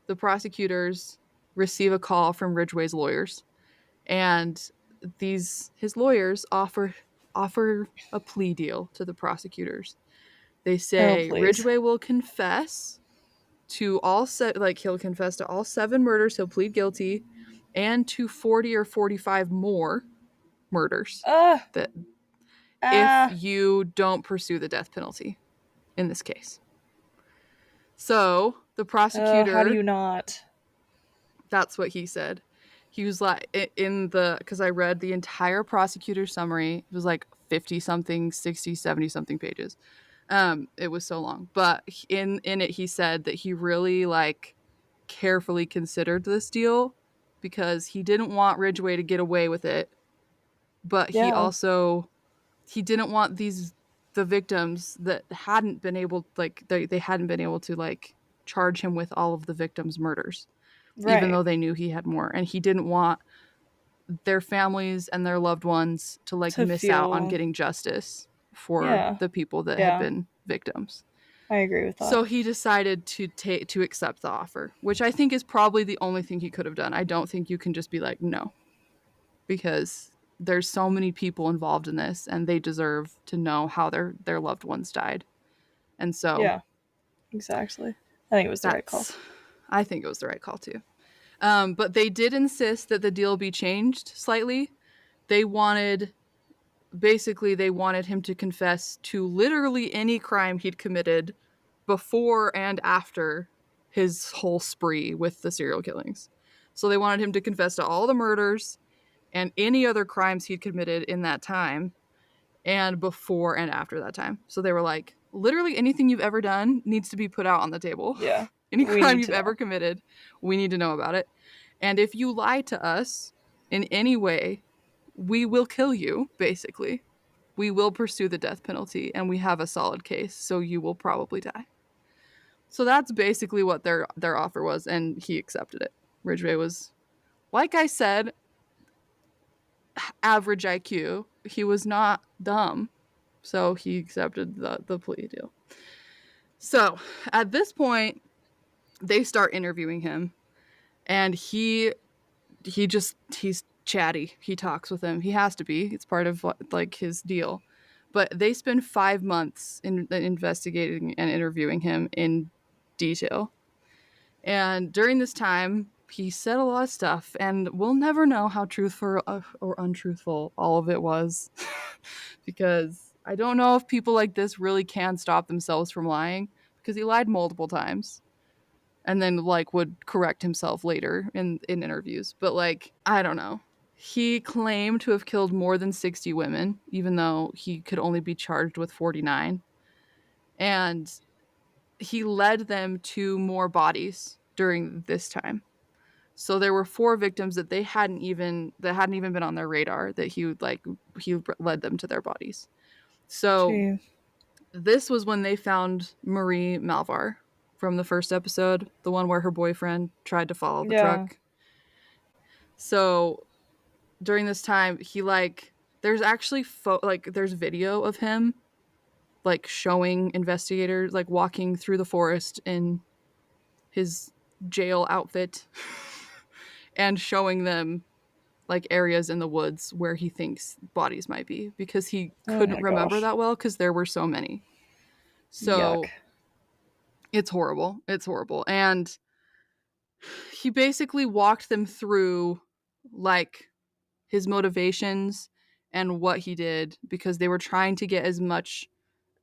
the prosecutors receive a call from Ridgway's lawyers. And his lawyers offer a plea deal to the prosecutors. They Oh, say please. Ridgway will confess to he'll confess to all 7 murders. He'll plead guilty, and to 40 or 45 more murders Ah! that if Ah! you don't pursue the death penalty in this case. So the How do prosecutor, you not? that's what he said. He was like, because I read the entire prosecutor summary. It was like 50 something, 60, 70 something pages. It was so long. But in it, he said that he really like carefully considered this deal because he didn't want Ridgway to get away with it. But Yeah. he didn't want the victims that hadn't been able, like they hadn't been able to like charge him with all of the victims' murders, even Right. though they knew he had more. And he didn't want their families and their loved ones to like To miss out on feel. getting justice for Yeah. the people that had Yeah. been victims. I agree with that. So he decided to accept the offer, which I think is probably the only thing he could have done. I don't think you can just be like, no, because there's so many people involved in this and they deserve to know how their loved ones died. And so Yeah. Exactly. I think it was the right call. I think it was the right call too. But they did insist that the deal be changed slightly. They wanted him to confess to literally any crime he'd committed before and after his whole spree with the serial killings. So they wanted him to confess to all the murders, and any other crimes he'd committed in that time and before and after that time. So they were like, literally anything you've ever done needs to be put out on the table. Yeah. Any We crime need you've to ever know. committed, we need to know about it. And if you lie to us in any way, we will kill you, basically. We will pursue the death penalty, and we have a solid case, so you will probably die. So that's basically what their offer was, and he accepted it. Ridgway was, like I said, average IQ. He was not dumb, so he accepted the plea deal. So at this point, they start interviewing him, and he's chatty. He talks with him. He has to be. It's part of like his deal. But they spend 5 months in investigating and interviewing him in detail. And during this time, he said a lot of stuff, and we'll never know how truthful or untruthful all of it was, because I don't know if people like this really can stop themselves from lying, because he lied multiple times and then like would correct himself later in interviews. But like, I don't know. He claimed to have killed more than 60 women, even though he could only be charged with 49. And he led them to more bodies during this time. So there were 4 victims that hadn't even been on their radar, that he led them to their bodies. So Gee. this was when they found Marie Malvar from the first episode, the one where her boyfriend tried to follow the Yeah. truck. So during this time, there's actually there's video of him like showing investigators like walking through the forest in his jail outfit and showing them like areas in the woods where he thinks bodies might be, because he Oh couldn't my remember gosh. that well because there were so many. Yuck. So it's horrible. It's horrible. And he basically walked them through like his motivations and what he did, because they were trying to get as much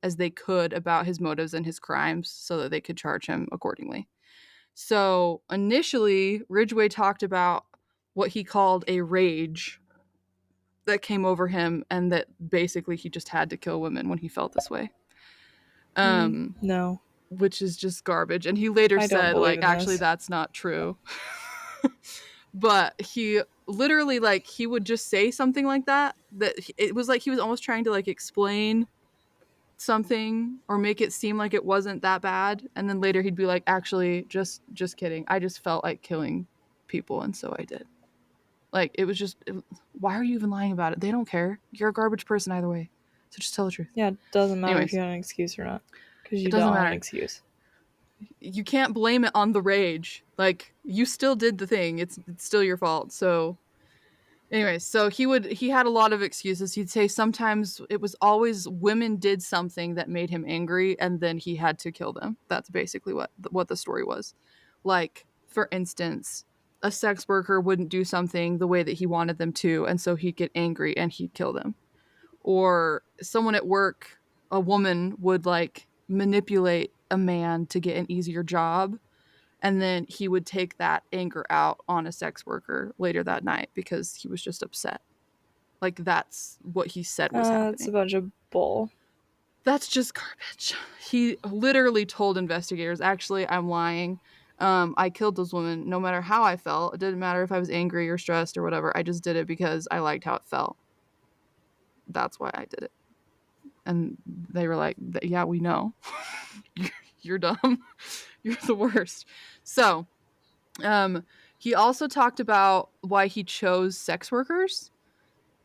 as they could about his motives and his crimes so that they could charge him accordingly. So initially, Ridgway talked about what he called a rage that came over him, and that basically he just had to kill women when he felt this way. No. Which is just garbage. And he later I don't said, believe like, in actually, this. that's not true. But he literally, like, he would just say something like that, it was like he was almost trying to, like, explain something or make it seem like it wasn't that bad. And then later he'd be like, actually, just kidding. I just felt like killing people, and so I did. Like, why are you even lying about it? They don't care. You're a garbage person either way. So just tell the truth. Yeah, it doesn't matter if Anyways, you have an excuse or not. Because it you doesn't don't have an matter. excuse. You can't blame it on the rage. Like, you still did the thing. It's still your fault. So anyways, so he had a lot of excuses. He'd say sometimes it was always women did something that made him angry, and then he had to kill them. That's basically what the story was. Like, for instance, a sex worker wouldn't do something the way that he wanted them to, and so he'd get angry and he'd kill them. Or someone at work, a woman would like manipulate a man to get an easier job, and then he would take that anger out on a sex worker later that night because he was just upset. Like, that's what he said was It's a happening. bunch of bull. That's just garbage. He literally told investigators, actually, I'm lying. I killed those women no matter how I felt. It didn't matter if I was angry or stressed or whatever. I just did it because I liked how it felt. That's why I did it. And they were like, yeah, we know. You're dumb. You're the worst. So, he also talked about why he chose sex workers,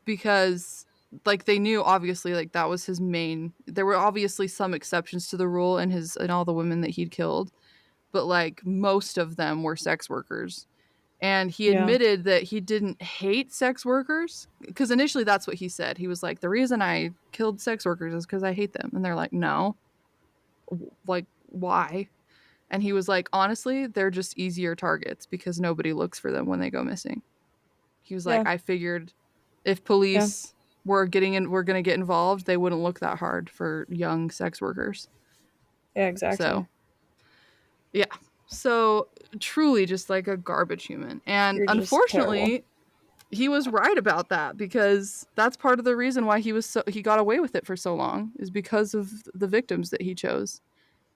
because like they knew obviously like that was his main. There were obviously some exceptions to the rule in all the women that he'd killed, but like most of them were sex workers. And he Yeah. admitted that he didn't hate sex workers, because initially that's what he said. He was like, the reason I killed sex workers is because I hate them. And they're like, no, like, why? And he was like, honestly, they're just easier targets because nobody looks for them when they go missing. He was like, Yeah. I figured if Yeah. police were going to get involved, they wouldn't look that hard for young sex workers. Yeah, exactly. So, yeah. So, truly just like a garbage human. And You're just terrible. unfortunately, he was right about that, because that's part of the reason why he got away with it for so long, is because of the victims that he chose.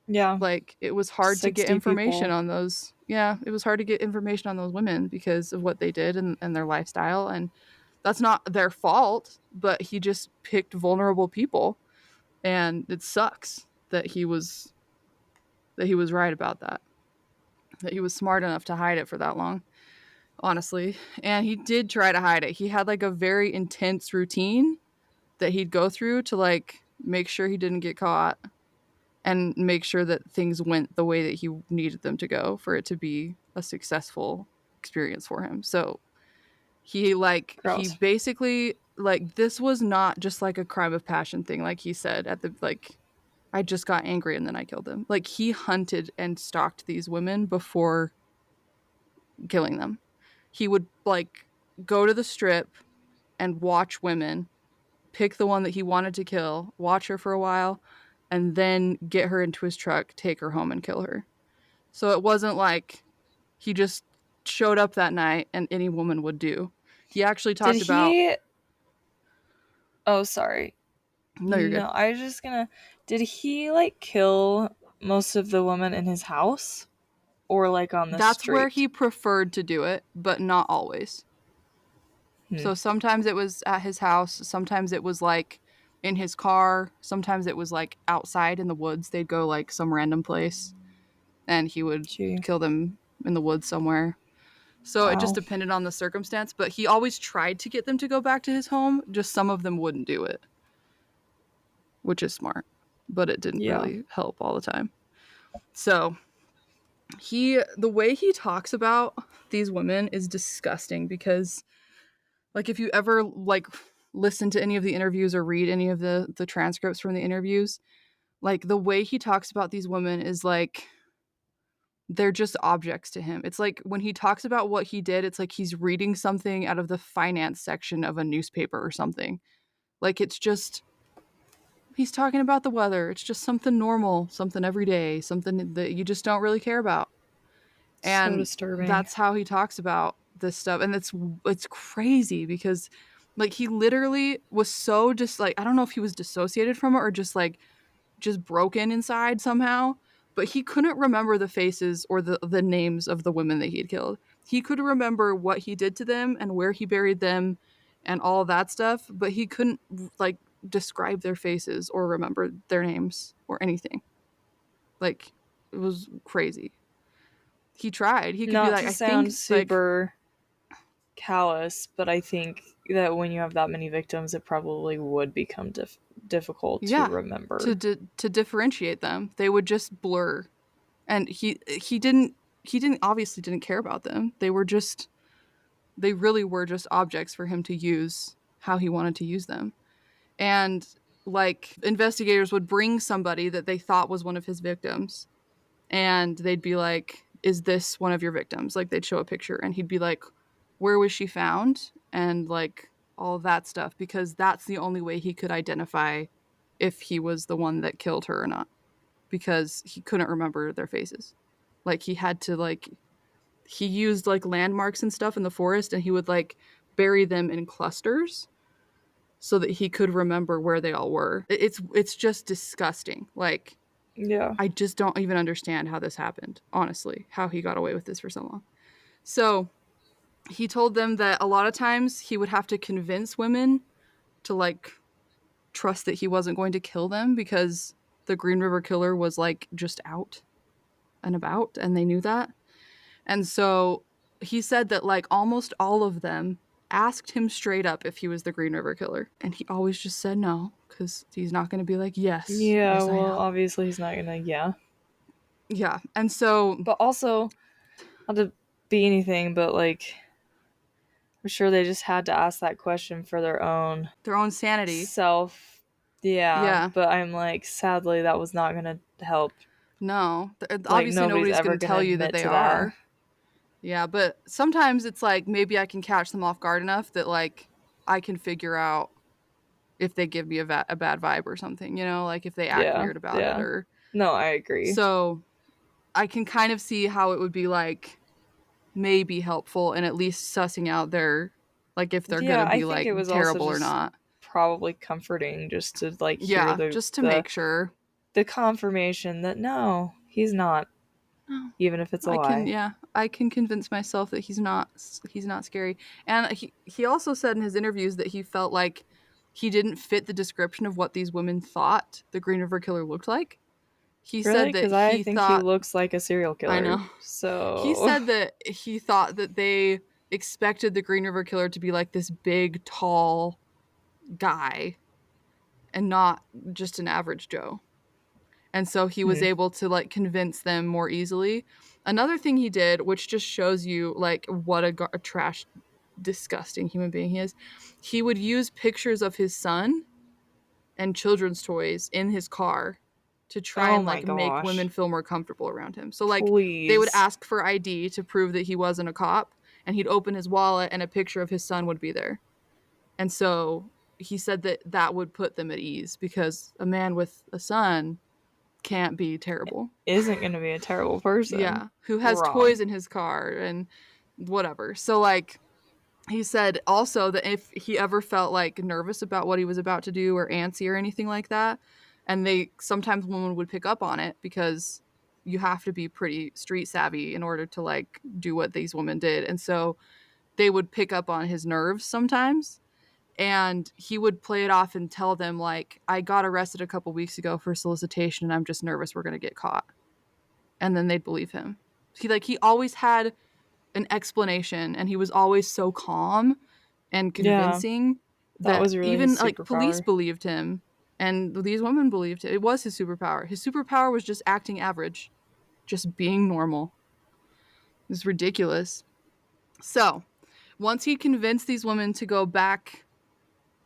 Yeah. Like, it was hard to get 60 information people. on those. Yeah, it was hard to get information on those women because of what they did and their lifestyle. And that's not their fault, but he just picked vulnerable people. And it sucks that he was right about that. That he was smart enough to hide it for that long, honestly. And he did try to hide it. He had like a very intense routine that he'd go through to like make sure he didn't get caught and make sure that things went the way that he needed them to go for it to be a successful experience for him. So he Gross. basically, like, this was not just like a crime of passion thing, like he said at the, like, I just got angry and then I killed him. Like, he hunted and stalked these women before killing them. He would like go to the strip and watch women, pick the one that he wanted to kill, watch her for a while, and then get her into his truck, take her home, and kill her. So it wasn't like he just showed up that night and any woman would do. He actually Did talked about. he? Oh, sorry. No, you're good. No, I was just gonna. Did he like kill most of the women in his house, or like on the That's where street? he preferred to do it, but not always. Hmm. So sometimes it was at his house, sometimes it was like in his car, sometimes it was like outside in the woods. They'd go like some random place and he would Gee. kill them in the woods somewhere. So it just Wow. depended on the circumstance, but he always tried to get them to go back to his home, just some of them wouldn't do it, which is smart, but it didn't Yeah. really help all the time. So the way he talks about these women is disgusting, because like if you ever like listen to any of the interviews or read any of the transcripts from the interviews, like the way he talks about these women is like they're just objects to him. It's like when he talks about what he did, it's like he's reading something out of the finance section of a newspaper or something. Like, it's just, he's talking about the weather. It's just something normal, something everyday, something that you just don't really care about. So And disturbing. that's how he talks about this stuff. And it's crazy because like he literally was so just like, I don't know if he was dissociated from it or just broken inside somehow, but he couldn't remember the faces or the names of the women that he had killed. He could remember what he did to them and where he buried them and all of that stuff, but he couldn't like describe their faces or remember their names or anything. Like, it was crazy. He tried. He could be Not like, to I sound think like, super callous, but I think that when you have that many victims, it probably would become difficult to yeah, remember. to differentiate them. They would just blur. And he didn't obviously didn't care about them. They really were just objects for him to use how he wanted to use them. And like investigators would bring somebody that they thought was one of his victims and they'd be like, "Is this one of your victims?" Like they'd show a picture and he'd be like, "Where was she found?" And like all of that stuff, because that's the only way he could identify if he was the one that killed her or not, because he couldn't remember their faces. Like he had to like he used like landmarks and stuff in the forest and he would like bury them in clusters so that he could remember where they all were. It's just disgusting. Like, Yeah. I just don't even understand how this happened, honestly, how he got away with this for so long. So he told them that a lot of times he would have to convince women to like trust that he wasn't going to kill them because the Green River Killer was like just out and about and they knew that. And so he said that like almost all of them asked him straight up if he was the Green River Killer. And he always just said no, because he's not going to be like, yes, Yeah, yes, I well, am. obviously he's not gonna, yeah. Yeah. And so, But also, not to be anything, but like, I'm sure they just had to ask that question for their own sanity. self. Yeah, Yeah. but I'm like, sadly, that was not gonna help. No. Like, Obviously, nobody's nobody's ever going to gonna tell you that admit they to that. are. Yeah. But sometimes it's like maybe I can catch them off guard enough that like I can figure out if they give me a bad vibe or something, like if they act Yeah, weird about it yeah. or No, I agree. so I can kind of see how it would be like maybe helpful in at least sussing out like if they're Yeah, gonna I be think it like was also terrible or just not. probably comforting just to like hear Yeah, the just to the make sure. the confirmation that no, he's not, Oh, even if it's a I can, lie. yeah, I can convince myself that he's not scary. And he also said in his interviews that he felt like he didn't fit the description of what these women thought the Green River Killer looked like. He Really? said that Because I he think he thought, looks like a serial I killer. know. He So, said that he thought that they expected the Green River Killer to be like this big, tall guy and not just an average Joe. And so he was hmm. able to like convince them more easily. Another thing he did, which just shows you like what a trash, disgusting human being he is, he would use pictures of his son and children's toys in his car to try Oh and my like make women gosh. feel more comfortable around him. So like they would Please. ask for ID to prove that he wasn't a cop, and he'd open his wallet and a picture of his son would be there. And so he said that that would put them at ease because a man with a son can't be terrible. Isn't going to be a terrible person. Yeah, who has Wrong. toys in his car and whatever. So like he said also that if he ever felt like nervous about what he was about to do or antsy or anything like that, and they sometimes women would pick up on it because you have to be pretty street savvy in order to like do what these women did. And so they would pick up on his nerves sometimes, and he would play it off and tell them like, I got arrested a couple weeks ago for solicitation and I'm just nervous we're going to get caught. And then they'd believe him. He always had an explanation, and he was always so calm and Yeah, convincing that that was really even his like police superpower. believed him, and these women believed it. It was his superpower. His superpower was just acting average, just being normal. It's ridiculous. So once he convinced these women to go back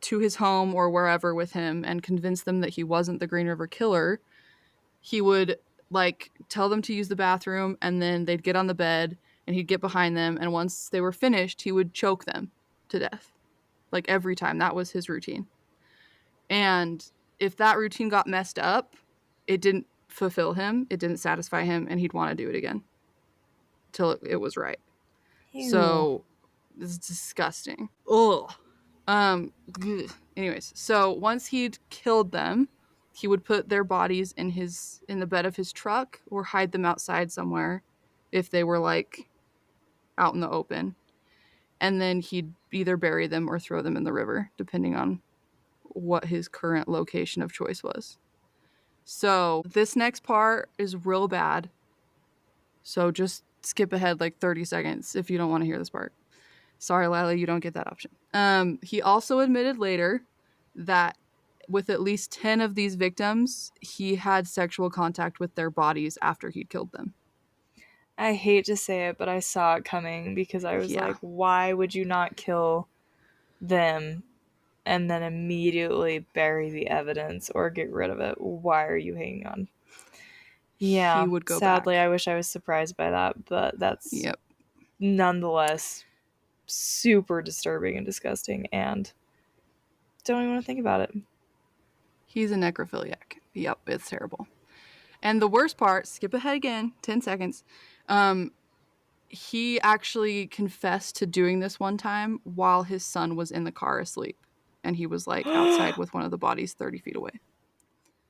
to his home or wherever with him and convinced them that he wasn't the Green River Killer, he would like tell them to use the bathroom, and then they'd get on the bed and he'd get behind them, and once they were finished he would choke them to death, like every time. That was his routine. And if that routine got messed up, it didn't fulfill him, it didn't satisfy him, and he'd want to do it again till it was right. Ew. So it's disgusting. Ugh. Anyways, so once he'd killed them, he would put their bodies in the bed of his truck or hide them outside somewhere if they were like out in the open. And then he'd either bury them or throw them in the river, depending on what his current location of choice was. So this next part is real bad. So just skip ahead like 30 seconds if you don't want to hear this part. Sorry, Lila, you don't get that option. He also admitted later that with at least 10 of these victims, he had sexual contact with their bodies after he'd killed them. I hate to say it, but I saw it coming because I was Yeah. like, why would you not kill them and then immediately bury the evidence or get rid of it? Why are you hanging on? He Yeah, would go sadly, I back. wish I was surprised by that, but that's Yep. nonetheless super disturbing and disgusting, and don't even want to think about it. He's a necrophiliac. Yep, it's terrible. And the worst part, skip ahead again, 10 seconds. He actually confessed to doing this one time while his son was in the car asleep. And he was like outside with one of the bodies 30 feet away.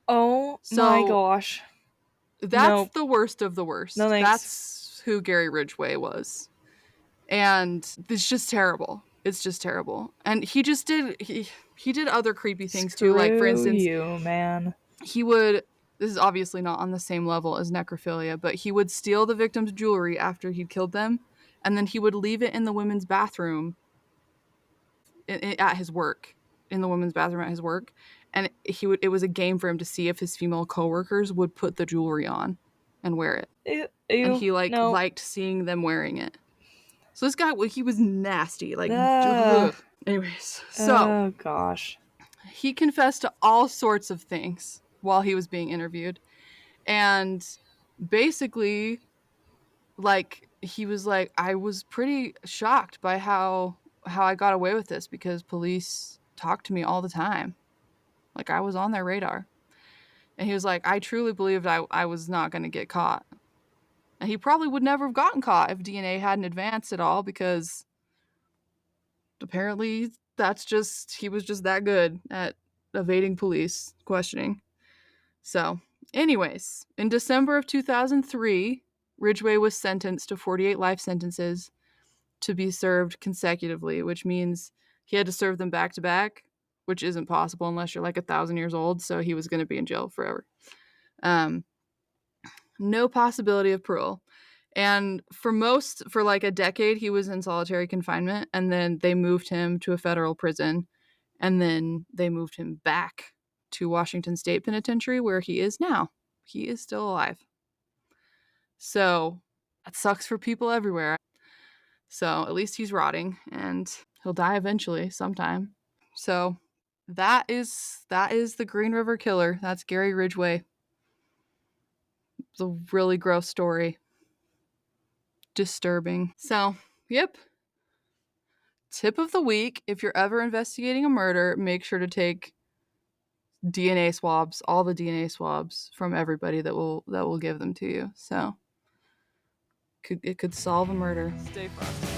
Oh my So gosh. that's Nope. the worst of the No worst. thanks. That's who Gary Ridgway was. And it's just terrible. It's just terrible. And he did other creepy things too. Like for Screw instance, you, man. he would, this is obviously not on the same level as necrophilia, but he would steal the victim's jewelry after he'd killed them, and then he would leave it in the women's bathroom at his work, in the women's bathroom at his work. And it was a game for him to see if his female coworkers would put the jewelry on and wear it. Ew. And Ew. he like No. liked seeing them wearing it. So this guy, he was nasty. Like, Uh, ugh. Anyways, so oh gosh. he confessed to all sorts of things while he was being interviewed. And basically, like, he was like, I was pretty shocked by how I got away with this because police talked to me all the time. Like, I was on their radar. And he was like, I truly believed I was not going to get caught. And he probably would never have gotten caught if DNA hadn't advanced at all because apparently he was just that good at evading police questioning. So, anyways, in December of 2003, Ridgway was sentenced to 48 life sentences to be served consecutively, which means he had to serve them back to back, which isn't possible unless you're like 1,000 years old. So he was going to be in jail forever. Um, no possibility of parole. And for like a decade, he was in solitary confinement, and then they moved him to a federal prison, and then they moved him back to Washington State Penitentiary, where he is now. He is still alive. So that sucks for people everywhere. So at least he's rotting, and he'll die eventually sometime. So that is the Green River Killer. That's Gary Ridgway. It's a really gross story. Disturbing. So, yep. Tip of the week, if you're ever investigating a murder, make sure to take DNA swabs, all the DNA swabs from everybody that will give them to you. So, it could solve a murder. Stay frosty.